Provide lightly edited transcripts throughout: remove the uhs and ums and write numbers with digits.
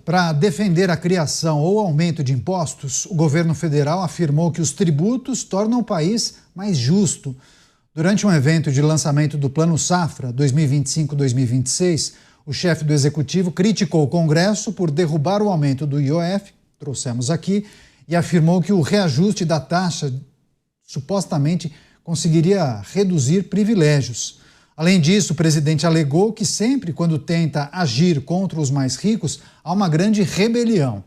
Para defender a criação ou aumento de impostos, o governo federal afirmou que os tributos tornam o país mais justo. Durante um evento de lançamento do Plano Safra 2025-2026, o chefe do executivo criticou o Congresso por derrubar o aumento do IOF, trouxemos aqui, e afirmou que o reajuste da taxa supostamente conseguiria reduzir privilégios. Além disso, o presidente alegou que sempre quando tenta agir contra os mais ricos, há uma grande rebelião.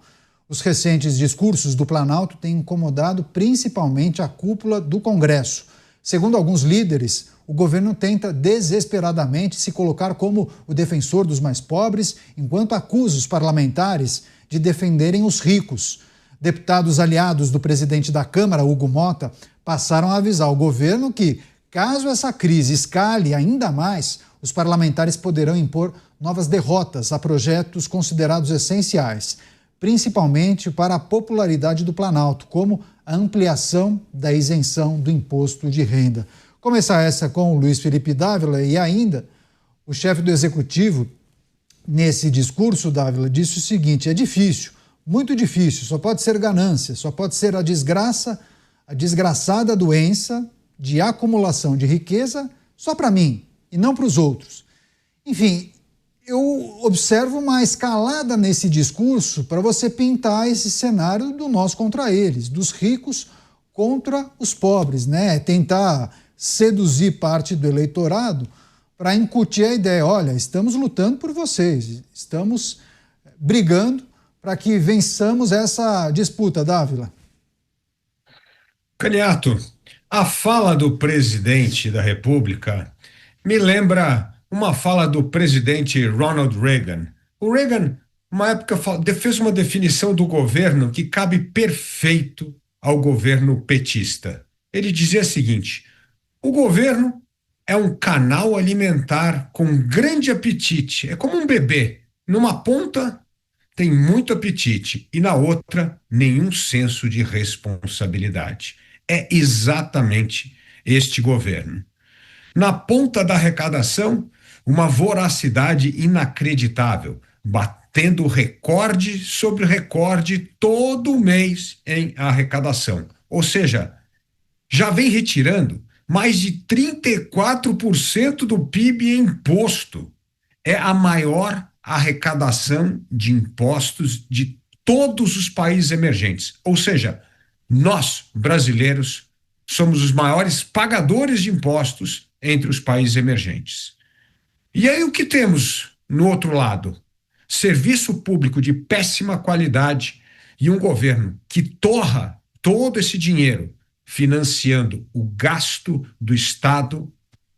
Os recentes discursos do Planalto têm incomodado principalmente a cúpula do Congresso. Segundo alguns líderes, o governo tenta desesperadamente se colocar como o defensor dos mais pobres, enquanto acusa os parlamentares de defenderem os ricos. Deputados aliados do presidente da Câmara, Hugo Mota, passaram a avisar o governo que, caso essa crise escale ainda mais, os parlamentares poderão impor novas derrotas a projetos considerados essenciais, principalmente para a popularidade do Planalto, como a ampliação da isenção do imposto de renda. Começar essa com o Luiz Felipe Dávila e ainda o chefe do Executivo, nesse discurso, Dávila, disse o seguinte: é difícil, muito difícil, só pode ser ganância, só pode ser a desgraça, a desgraçada doença de acumulação de riqueza só para mim e não para os outros. Enfim, eu observo uma escalada nesse discurso para você pintar esse cenário do nós contra eles, dos ricos contra os pobres, né? Tentar seduzir parte do eleitorado para incutir a ideia, olha, estamos lutando por vocês, estamos brigando para que vençamos essa disputa, Dávila. Caniato, a fala do presidente da República me lembra uma fala do presidente Ronald Reagan. O Reagan, uma época, fez uma definição do governo que cabe perfeito ao governo petista. Ele dizia o seguinte: o governo é um canal alimentar com grande apetite, é como um bebê. Numa ponta tem muito apetite e na outra nenhum senso de responsabilidade. É exatamente este governo. Na ponta da arrecadação, uma voracidade inacreditável, batendo recorde sobre recorde todo mês em arrecadação. Ou seja, já vem retirando mais de 34% do PIB em imposto. É a maior arrecadação de impostos de todos os países emergentes. Ou seja, nós, brasileiros, somos os maiores pagadores de impostos entre os países emergentes. E aí o que temos no outro lado? Serviço público de péssima qualidade e um governo que torra todo esse dinheiro financiando o gasto do Estado,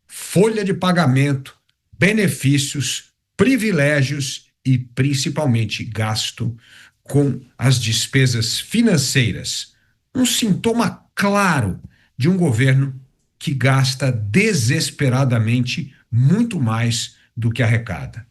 folha de pagamento, benefícios, privilégios e, principalmente, gasto com as despesas financeiras. Um sintoma claro de um governo que gasta desesperadamente muito mais do que arrecada.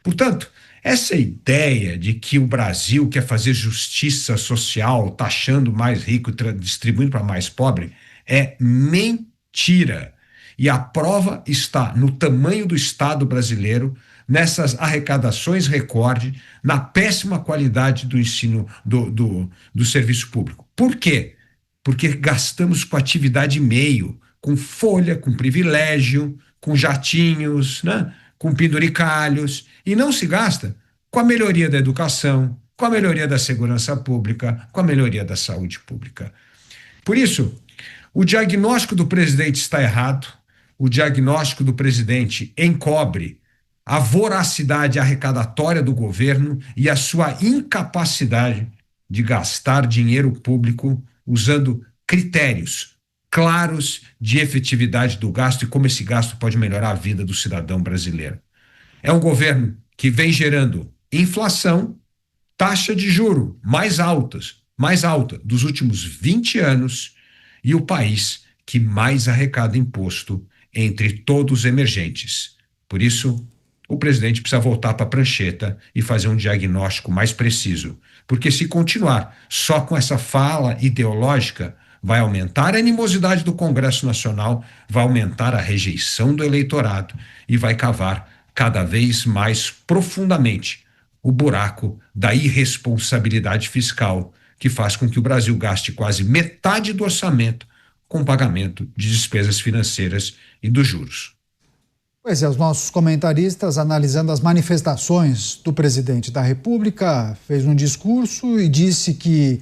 Portanto, essa ideia de que o Brasil quer fazer justiça social, taxando mais rico e distribuindo para mais pobre, é mentira. E a prova está no tamanho do Estado brasileiro, nessas arrecadações recorde, na péssima qualidade do ensino, do serviço público. Por quê? Porque gastamos com atividade meio, com folha, com privilégio, com jatinhos, né? Com penduricalhos, e não se gasta com a melhoria da educação, com a melhoria da segurança pública, com a melhoria da saúde pública. Por isso, o diagnóstico do presidente está errado, o diagnóstico do presidente encobre a voracidade arrecadatória do governo e a sua incapacidade de gastar dinheiro público usando critérios claros de efetividade do gasto e como esse gasto pode melhorar a vida do cidadão brasileiro. É um governo que vem gerando inflação, taxa de juro mais alta dos últimos 20 anos e o país que mais arrecada imposto entre todos os emergentes. Por isso, o presidente precisa voltar para a prancheta e fazer um diagnóstico mais preciso, porque se continuar só com essa fala ideológica, vai aumentar a animosidade do Congresso Nacional, vai aumentar a rejeição do eleitorado e vai cavar cada vez mais profundamente o buraco da irresponsabilidade fiscal, que faz com que o Brasil gaste quase metade do orçamento com pagamento de despesas financeiras e dos juros. Pois é, os nossos comentaristas, analisando as manifestações do presidente da República, fez um discurso e disse que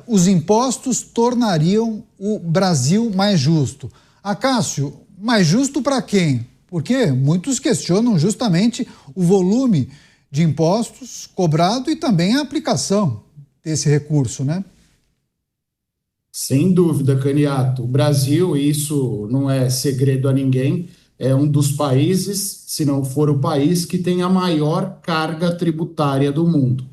os impostos tornariam o Brasil mais justo. Acácio, mais justo para quem? Porque muitos questionam justamente o volume de impostos cobrado e também a aplicação desse recurso, né? Sem dúvida, Caniato. O Brasil, e isso não é segredo a ninguém, é um dos países, se não for o país, que tem a maior carga tributária do mundo.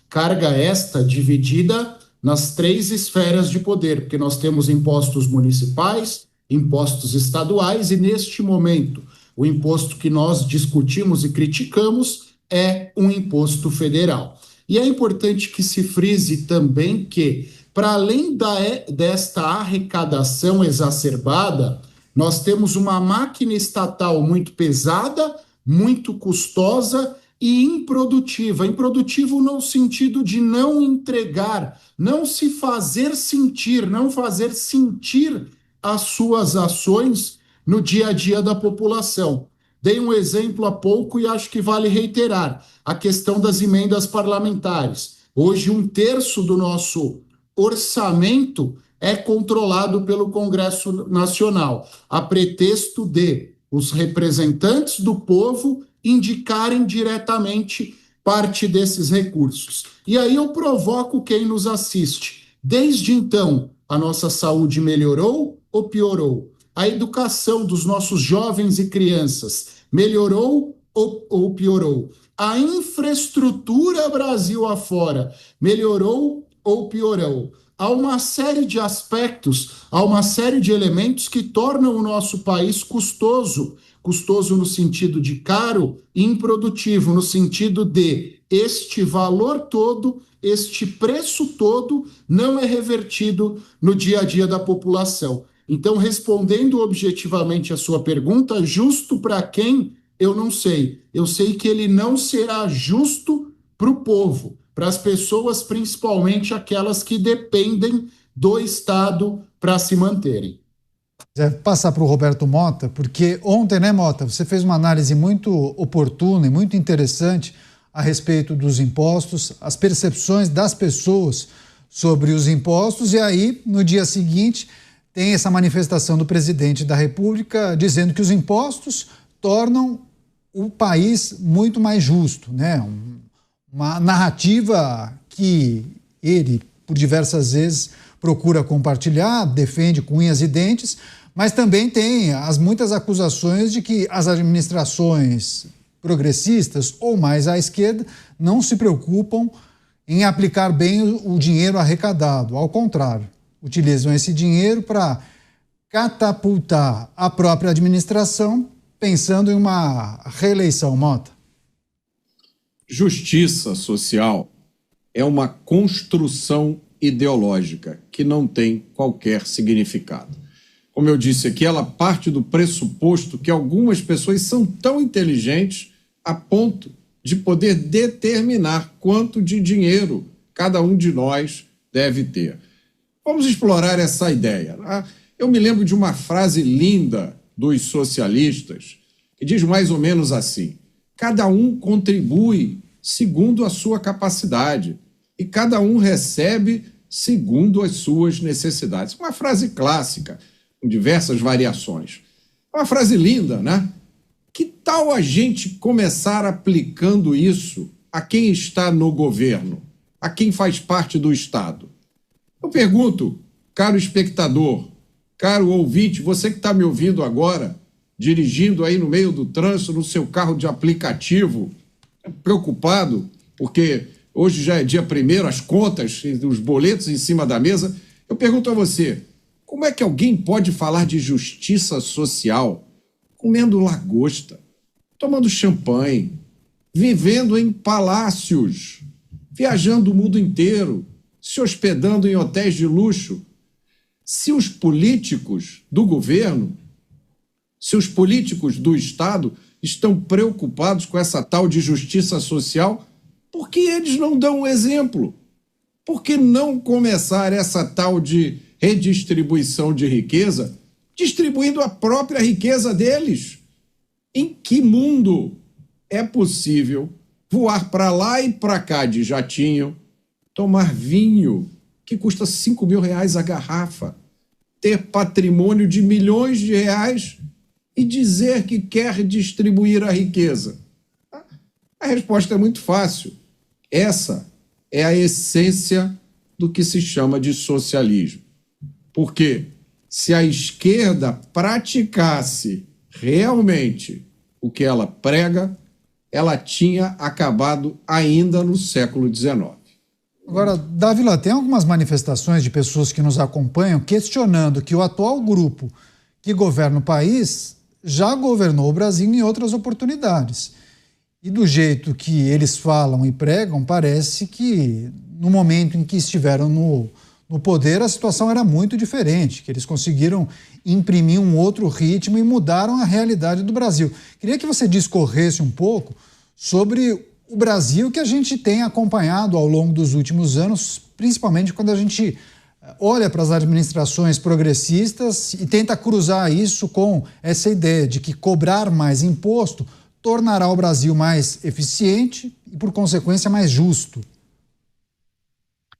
Carga esta dividida nas 3 esferas de poder, porque nós temos impostos municipais, impostos estaduais e, neste momento, o imposto que nós discutimos e criticamos é um imposto federal. E é importante que se frise também que, para além desta arrecadação exacerbada, nós temos uma máquina estatal muito pesada, muito custosa e improdutiva. Improdutivo no sentido de não entregar, não se fazer sentir, não fazer sentir as suas ações no dia a dia da população. Dei um exemplo há pouco e acho que vale reiterar, a questão das emendas parlamentares. Hoje, 1/3 do nosso orçamento é controlado pelo Congresso Nacional, a pretexto de os representantes do povo indicarem diretamente parte desses recursos. E aí eu provoco quem nos assiste. Desde então, a nossa saúde melhorou ou piorou? A educação dos nossos jovens e crianças melhorou ou piorou? A infraestrutura Brasil afora melhorou ou piorou? Há uma série de aspectos, há uma série de elementos que tornam o nosso país custoso. Custoso no sentido de caro e improdutivo, no sentido de este valor todo, este preço todo não é revertido no dia a dia da população. Então, respondendo objetivamente a sua pergunta, justo para quem? Eu não sei. Eu sei que ele não será justo para o povo, para as pessoas, principalmente aquelas que dependem do Estado para se manterem. Passar para o Roberto Mota, porque ontem, né, Mota, você fez uma análise muito oportuna e muito interessante a respeito dos impostos, as percepções das pessoas sobre os impostos, e aí, no dia seguinte, tem essa manifestação do presidente da República dizendo que os impostos tornam o país muito mais justo, né? Uma narrativa que ele, por diversas vezes, procura compartilhar, defende com unhas e dentes, mas também tem as muitas acusações de que as administrações progressistas ou mais à esquerda não se preocupam em aplicar bem o dinheiro arrecadado. Ao contrário, utilizam esse dinheiro para catapultar a própria administração, pensando em uma reeleição, Mota. Justiça social é uma construção ideológica que não tem qualquer significado. Como eu disse aqui, ela parte do pressuposto que algumas pessoas são tão inteligentes a ponto de poder determinar quanto de dinheiro cada um de nós deve ter. Vamos explorar essa ideia. Eu me lembro de uma frase linda dos socialistas que diz mais ou menos assim: cada um contribui segundo a sua capacidade e cada um recebe segundo as suas necessidades. Uma frase clássica, com diversas variações. Uma frase linda, né? Que tal a gente começar aplicando isso a quem está no governo, a quem faz parte do Estado? Eu pergunto, caro espectador, caro ouvinte, você que está me ouvindo agora, dirigindo aí no meio do trânsito, no seu carro de aplicativo, preocupado, porque hoje já é dia 1º, as contas, os boletos em cima da mesa. Eu pergunto a você, como é que alguém pode falar de justiça social comendo lagosta, tomando champanhe, vivendo em palácios, viajando o mundo inteiro, se hospedando em hotéis de luxo? Se os políticos do governo, se os políticos do Estado estão preocupados com essa tal de justiça social, Por que eles não dão um exemplo? Por que não começar essa tal de redistribuição de riqueza, distribuindo a própria riqueza deles? Em que mundo é possível voar para lá e para cá de jatinho, tomar vinho que custa R$5.000 a garrafa, ter patrimônio de milhões de reais e dizer que quer distribuir a riqueza? A resposta é muito fácil. Essa é a essência do que se chama de socialismo. Porque se a esquerda praticasse realmente o que ela prega, ela tinha acabado ainda no século XIX. Agora, Dávila, tem algumas manifestações de pessoas que nos acompanham questionando que o atual grupo que governa o país já governou o Brasil em outras oportunidades. E do jeito que eles falam e pregam, parece que no momento em que estiveram no poder a situação era muito diferente, que eles conseguiram imprimir um outro ritmo e mudaram a realidade do Brasil. Queria que você discorresse um pouco sobre o Brasil que a gente tem acompanhado ao longo dos últimos anos, principalmente quando a gente olha para as administrações progressistas e tenta cruzar isso com essa ideia de que cobrar mais imposto tornará o Brasil mais eficiente e, por consequência, mais justo.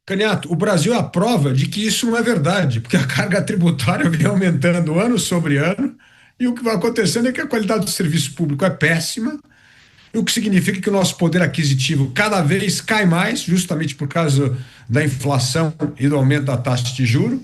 Caniato, o Brasil é a prova de que isso não é verdade, porque a carga tributária vem aumentando ano sobre ano e o que vai acontecendo é que a qualidade do serviço público é péssima, o que significa que o nosso poder aquisitivo cada vez cai mais, justamente por causa da inflação e do aumento da taxa de juros,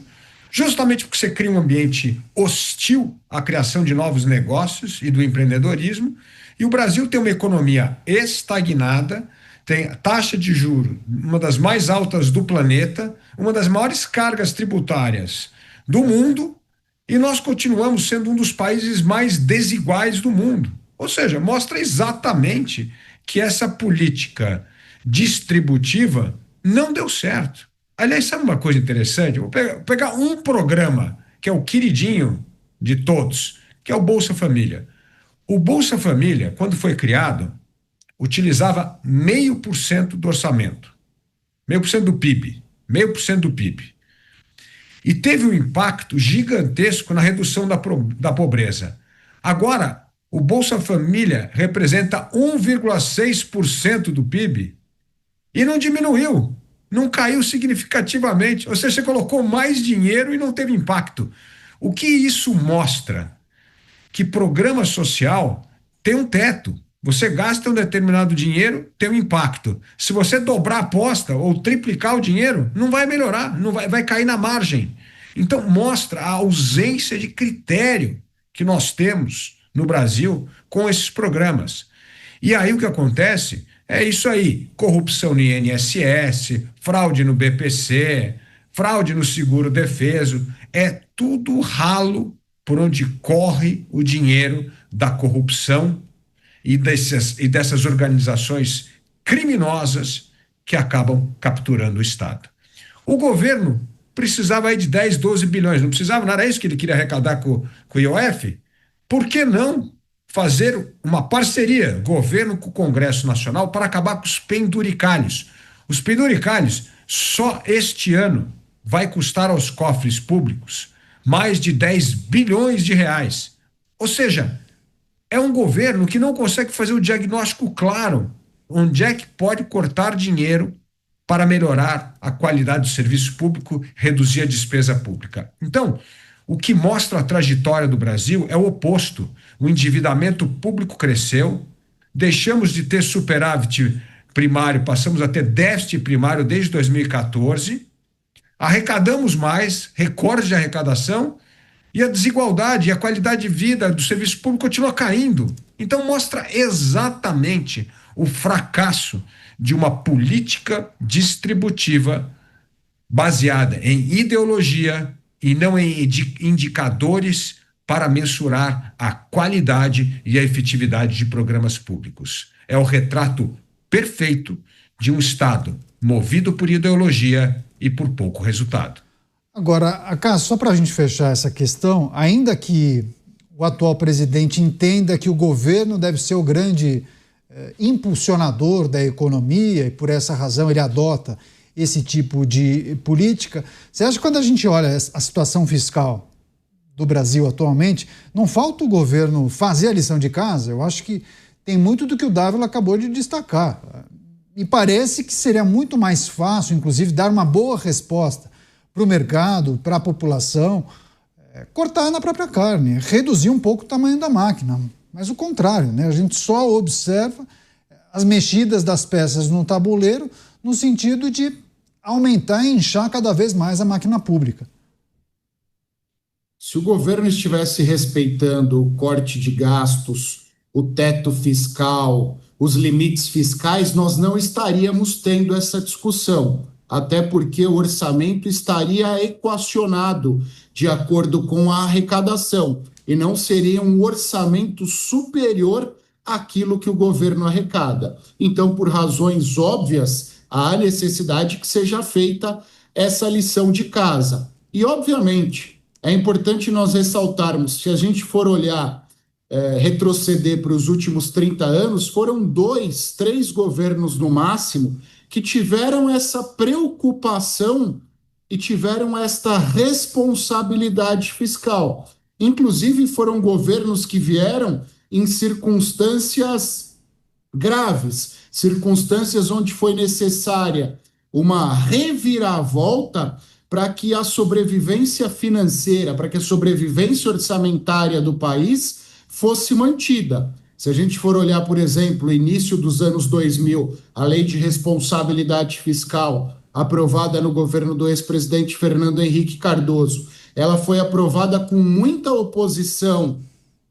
justamente porque você cria um ambiente hostil à criação de novos negócios e do empreendedorismo, e o Brasil tem uma economia estagnada, tem taxa de juros, uma das mais altas do planeta, uma das maiores cargas tributárias do mundo, e nós continuamos sendo um dos países mais desiguais do mundo. Ou seja, mostra exatamente que essa política distributiva não deu certo. Aliás, sabe uma coisa interessante? Vou pegar um programa que é o queridinho de todos, que é o Bolsa Família. O Bolsa Família, quando foi criado, utilizava 0,5% do orçamento, 0,5% do PIB, 0,5% do PIB. E teve um impacto gigantesco na redução da pobreza. Agora, o Bolsa Família representa 1,6% do PIB e não diminuiu, não caiu significativamente. Ou seja, você colocou mais dinheiro e não teve impacto. O que isso mostra? Que programa social tem um teto. Você gasta um determinado dinheiro, tem um impacto. Se você dobrar a aposta ou triplicar o dinheiro, não vai melhorar, não vai cair na margem. Então mostra a ausência de critério que nós temos no Brasil com esses programas. E aí o que acontece é isso aí: corrupção no INSS, fraude no BPC, fraude no seguro-defeso, é tudo ralo por onde corre o dinheiro da corrupção e dessas organizações criminosas que acabam capturando o Estado. O governo precisava aí de 10, 12 bilhões, não precisava, não era isso que ele queria arrecadar com o IOF? Por que não fazer uma parceria, governo com o Congresso Nacional, para acabar com os penduricalhos? Os penduricalhos, só este ano, vai custar aos cofres públicos mais de 10 bilhões de reais. Ou seja, é um governo que não consegue fazer o diagnóstico claro, onde é que pode cortar dinheiro para melhorar a qualidade do serviço público, reduzir a despesa pública. Então, o que mostra a trajetória do Brasil é o oposto. O endividamento público cresceu, deixamos de ter superávit primário, passamos a ter déficit primário desde 2014, arrecadamos mais, recorde de arrecadação, e a desigualdade e a qualidade de vida do serviço público continua caindo. Então mostra exatamente o fracasso de uma política distributiva baseada em ideologia e não em indicadores para mensurar a qualidade e a efetividade de programas públicos. É o retrato perfeito de um Estado movido por ideologia e por pouco resultado. Agora, Acácio, só para a gente fechar essa questão, ainda que o atual presidente entenda que o governo deve ser o grande impulsionador da economia e por essa razão ele adota esse tipo de política. Você acha que quando a gente olha a situação fiscal do Brasil atualmente, não falta o governo fazer a lição de casa? Eu acho que tem muito do que o Dávila acabou de destacar. E parece que seria muito mais fácil, inclusive, dar uma boa resposta para o mercado, para a população, cortar na própria carne, reduzir um pouco o tamanho da máquina. Mas o contrário, né? A gente só observa as mexidas das peças no tabuleiro no sentido de aumentar e inchar cada vez mais a máquina pública. Se o governo estivesse respeitando o corte de gastos, o teto fiscal, os limites fiscais, nós não estaríamos tendo essa discussão, até porque o orçamento estaria equacionado de acordo com a arrecadação e não seria um orçamento superior àquilo que o governo arrecada. Então, por razões óbvias, há necessidade que seja feita essa lição de casa. E, obviamente, é importante nós ressaltarmos, se a gente for olhar, retroceder para os últimos 30 anos, foram 2, 3 governos no máximo que tiveram essa preocupação e tiveram esta responsabilidade fiscal. Inclusive, foram governos que vieram em circunstâncias graves, circunstâncias onde foi necessária uma reviravolta para que a sobrevivência financeira, para que a sobrevivência orçamentária do país fosse mantida. Se a gente for olhar, por exemplo, o início dos anos 2000, a Lei de Responsabilidade Fiscal, aprovada no governo do ex-presidente Fernando Henrique Cardoso, ela foi aprovada com muita oposição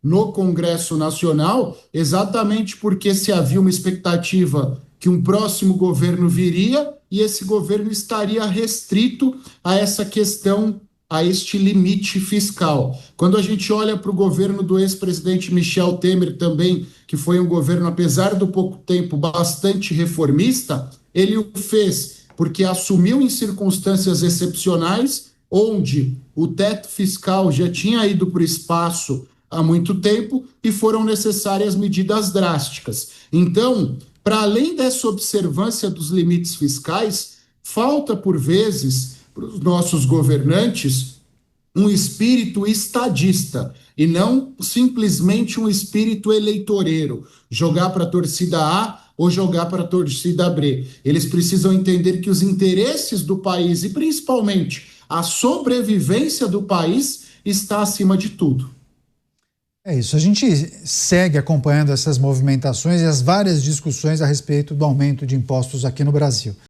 no Congresso Nacional, exatamente porque se havia uma expectativa que um próximo governo viria e esse governo estaria restrito a essa questão, a este limite fiscal. Quando a gente olha para o governo do ex-presidente Michel Temer também, que foi um governo, apesar do pouco tempo, bastante reformista, ele o fez porque assumiu em circunstâncias excepcionais, onde o teto fiscal já tinha ido para o espaço há muito tempo e foram necessárias medidas drásticas. Então, para além dessa observância dos limites fiscais, falta, por vezes, para os nossos governantes, um espírito estadista e não simplesmente um espírito eleitoreiro, jogar para a torcida A ou jogar para a torcida B. Eles precisam entender que os interesses do país e principalmente a sobrevivência do país está acima de tudo. É isso, a gente segue acompanhando essas movimentações e as várias discussões a respeito do aumento de impostos aqui no Brasil.